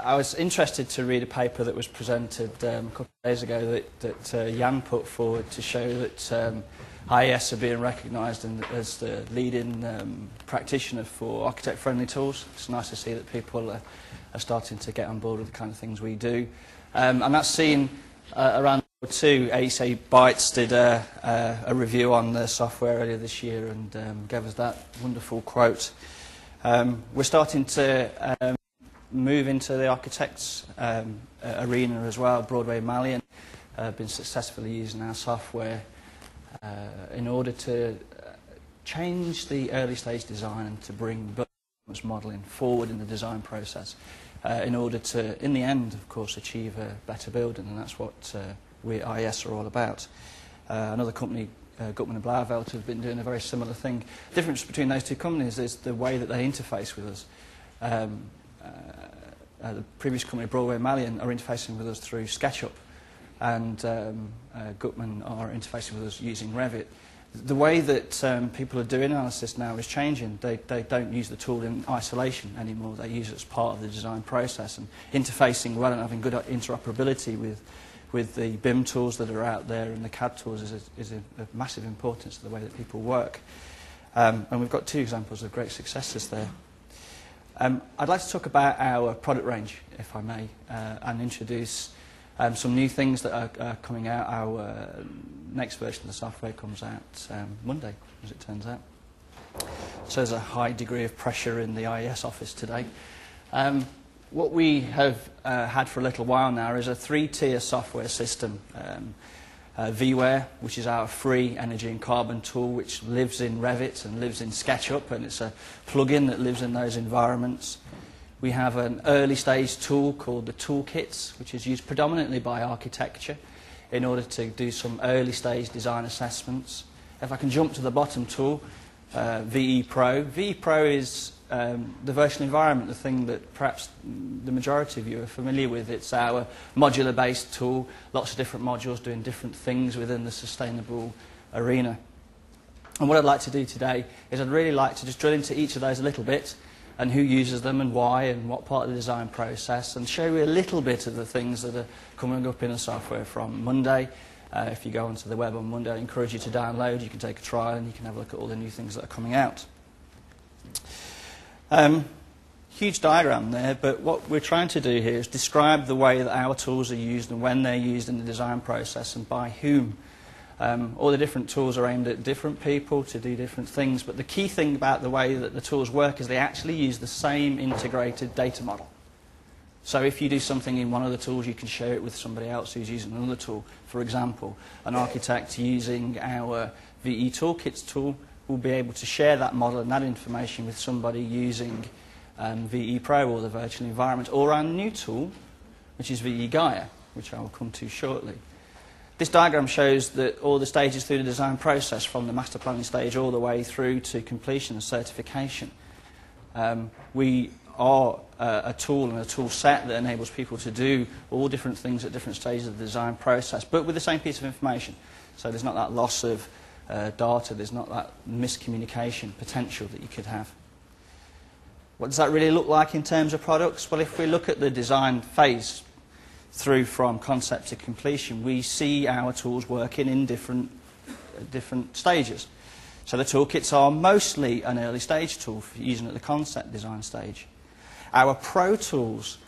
I was interested to read a paper that was presented a couple of days ago that Jan put forward to show that IES are being recognised as the leading practitioner for architect-friendly tools. It's nice to see that people are starting to get on board with the kind of things we do. And that's seen around the world too. IES Bytes did a review on the software earlier this year and gave us that wonderful quote. We're starting to move into the architects arena as well. Broadway Mallion have been successfully using our software in order to change the early stage design and to bring performance modelling forward in the design process in order to, in the end, of course, achieve a better building, and that's what we at IES are all about. Another company, Gutmann and Blauvelt, have been doing a very similar thing. The difference between those two companies is the way that they interface with us. The previous company, Broadway Mallion, are interfacing with us through SketchUp, and Gutmann are interfacing with us using Revit. The way that people are doing analysis now is changing. They don't use the tool in isolation anymore. They use it as part of the design process, and interfacing well and having good interoperability with the BIM tools that are out there and the CAD tools is of massive importance to the way that people work. And we've got two examples of great successes there. I'd like to talk about our product range, if I may, and introduce some new things that are coming out. Our next version of the software comes out Monday, as it turns out. So there's a high degree of pressure in the IES office today. What we have had for a little while now is a three-tier software system. VWare, which is our free energy and carbon tool, which lives in Revit and lives in SketchUp, and it's a plugin that lives in those environments. We have an early stage tool called the toolkits, which is used predominantly by architecture in order to do some early stage design assessments. If I can jump to the bottom tool, VE Pro. VE Pro is the virtual environment, the thing that perhaps the majority of you are familiar with. It's our modular-based tool, lots of different modules doing different things within the sustainable arena. And what I'd like to do today is I'd really like to just drill into each of those a little bit, and who uses them and why and what part of the design process, and show you a little bit of the things that are coming up in the software from Monday. If you go onto the web on Monday, I encourage you to download. You can take a trial and you can have a look at all the new things that are coming out. Huge diagram there, but what we're trying to do here is describe the way that our tools are used and when they're used in the design process and by whom. All the different tools are aimed at different people to do different things, but the key thing about the way that the tools work is they actually use the same integrated data model. So if you do something in one of the tools, you can share it with somebody else who's using another tool. For example, an architect using our VE Toolkits tool will be able to share that model and that information with somebody using VE Pro or the virtual environment, or our new tool, which is VE Gaia, which I will come to shortly. This diagram shows that all the stages through the design process, from the master planning stage all the way through to completion and certification. We are a tool and a tool set that enables people to do all different things at different stages of the design process, but with the same piece of information. So there's not that loss of data, there's not that miscommunication potential that you could have. What does that really look like in terms of products? Well, if we look at the design phase through from concept to completion, we see our tools working in different stages. So the toolkits are mostly an early stage tool for using at the concept design stage. Our pro tools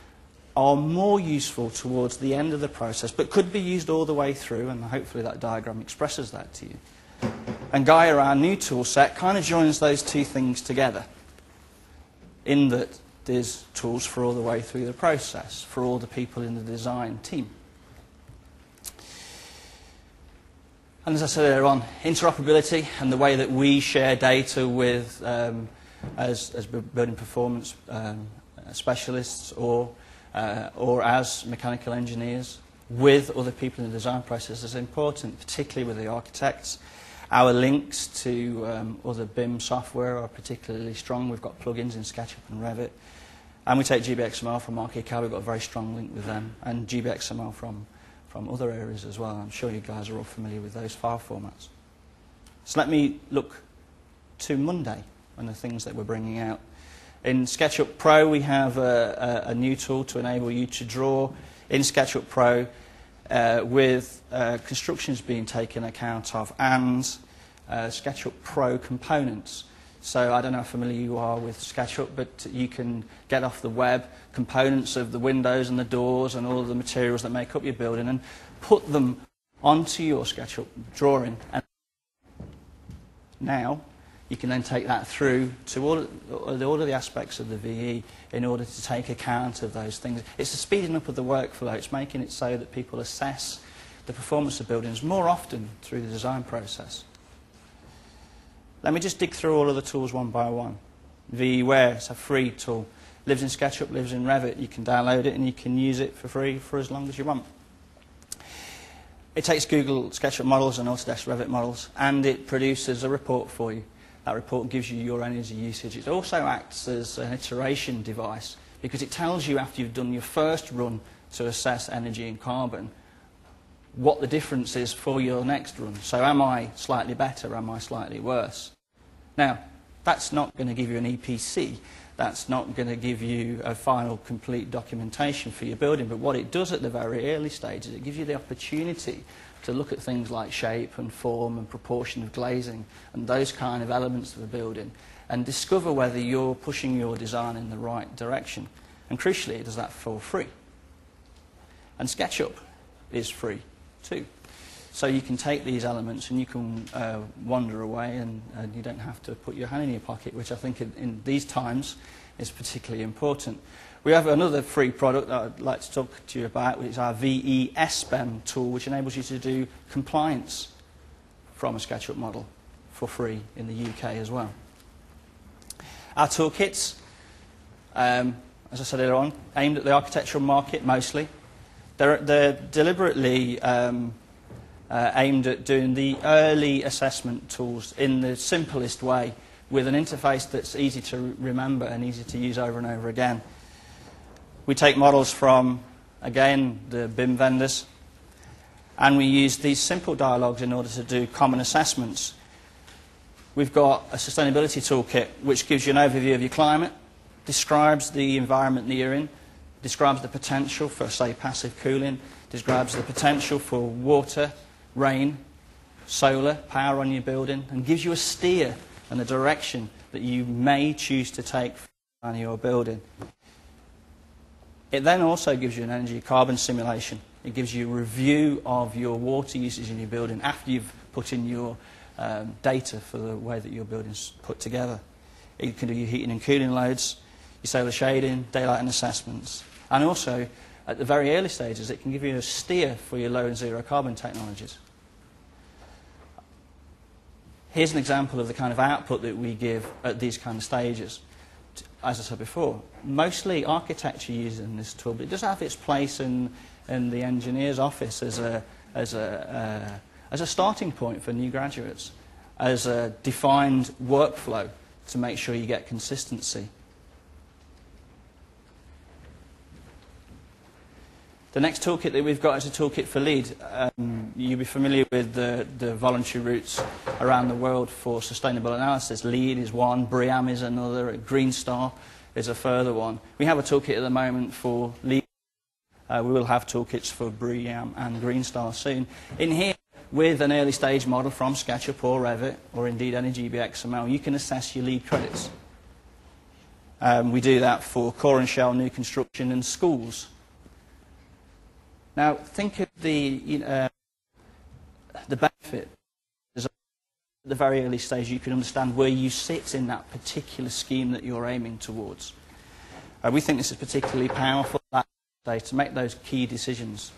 are more useful towards the end of the process, but could be used all the way through, and hopefully that diagram expresses that to you. And Gaia, our new tool set, kind of joins those two things together, in that there's tools for all the way through the process, for all the people in the design team. And as I said earlier on, interoperability and the way that we share data with, as building performance specialists or as mechanical engineers with other people in the design process is important, particularly with the architects. Our links to other BIM software are particularly strong. We've got plugins in SketchUp and Revit. And we take GBXML from ArchiCAD. We've got a very strong link with them. And GBXML from other areas as well. I'm sure you guys are all familiar with those file formats. So let me look to Monday and the things that we're bringing out. In SketchUp Pro, we have a new tool to enable you to draw in SketchUp Pro with constructions being taken account of and SketchUp Pro components. So I don't know how familiar you are with SketchUp, but you can get off the web components of the windows and the doors and all of the materials that make up your building and put them onto your SketchUp drawing. And now you can then take that through to all of the aspects of the VE in order to take account of those things. It's the speeding up of the workflow. It's making it so that people assess the performance of buildings more often through the design process. Let me just dig through all of the tools one by one. VEware, it's a free tool. Lives in SketchUp, lives in Revit. You can download it and you can use it for free for as long as you want. It takes Google SketchUp models and Autodesk Revit models and it produces a report for you. That report gives you your energy usage. It also acts as an iteration device because it tells you after you've done your first run to assess energy and carbon what the difference is for your next run. So am I slightly better, am I slightly worse? Now, that's not going to give you an EPC. That's not going to give you a final complete documentation for your building. But what it does at the very early stages, it gives you the opportunity to look at things like shape and form and proportion of glazing and those kind of elements of a building and discover whether you're pushing your design in the right direction. And crucially, it does that for free. And SketchUp is free too. So you can take these elements and you can wander away and you don't have to put your hand in your pocket, which I think in these times is particularly important. We have another free product that I'd like to talk to you about, which is our VESBEM tool, which enables you to do compliance from a SketchUp model for free in the UK as well. Our toolkits, as I said earlier on, aimed at the architectural market mostly. They're deliberately aimed at doing the early assessment tools in the simplest way with an interface that's easy to remember and easy to use over and over again. We take models from, again, the BIM vendors, and we use these simple dialogues in order to do common assessments. We've got a sustainability toolkit which gives you an overview of your climate, describes the environment that you're in, describes the potential for, say, passive cooling, describes the potential for water, rain, solar, power on your building, and gives you a steer and a direction that you may choose to take on your building. It then also gives you an energy carbon simulation. It gives you a review of your water usage in your building after you've put in your data for the way that your building's put together. It can do your heating and cooling loads, your solar shading, daylight and assessments. And also, at the very early stages, it can give you a steer for your low and zero carbon technologies. Here's an example of the kind of output that we give at these kind of stages. As I said before, mostly architecture using this tool, but it does have its place in the engineer's office as a starting point for new graduates, as a defined workflow to make sure you get consistency. The next toolkit that we've got is a toolkit for LEED. You'll be familiar with the voluntary routes around the world for sustainable analysis. LEED is one, BREEAM is another, Green Star is a further one. We have a toolkit at the moment for LEED. We will have toolkits for BREEAM and Green Star soon. In here, with an early stage model from SketchUp or Revit, or indeed any GBXML, you can assess your LEED credits. We do that for core and shell new construction and schools. Now, think of the benefit. At the very early stage, you can understand where you sit in that particular scheme that you're aiming towards. We think this is particularly powerful to make those key decisions.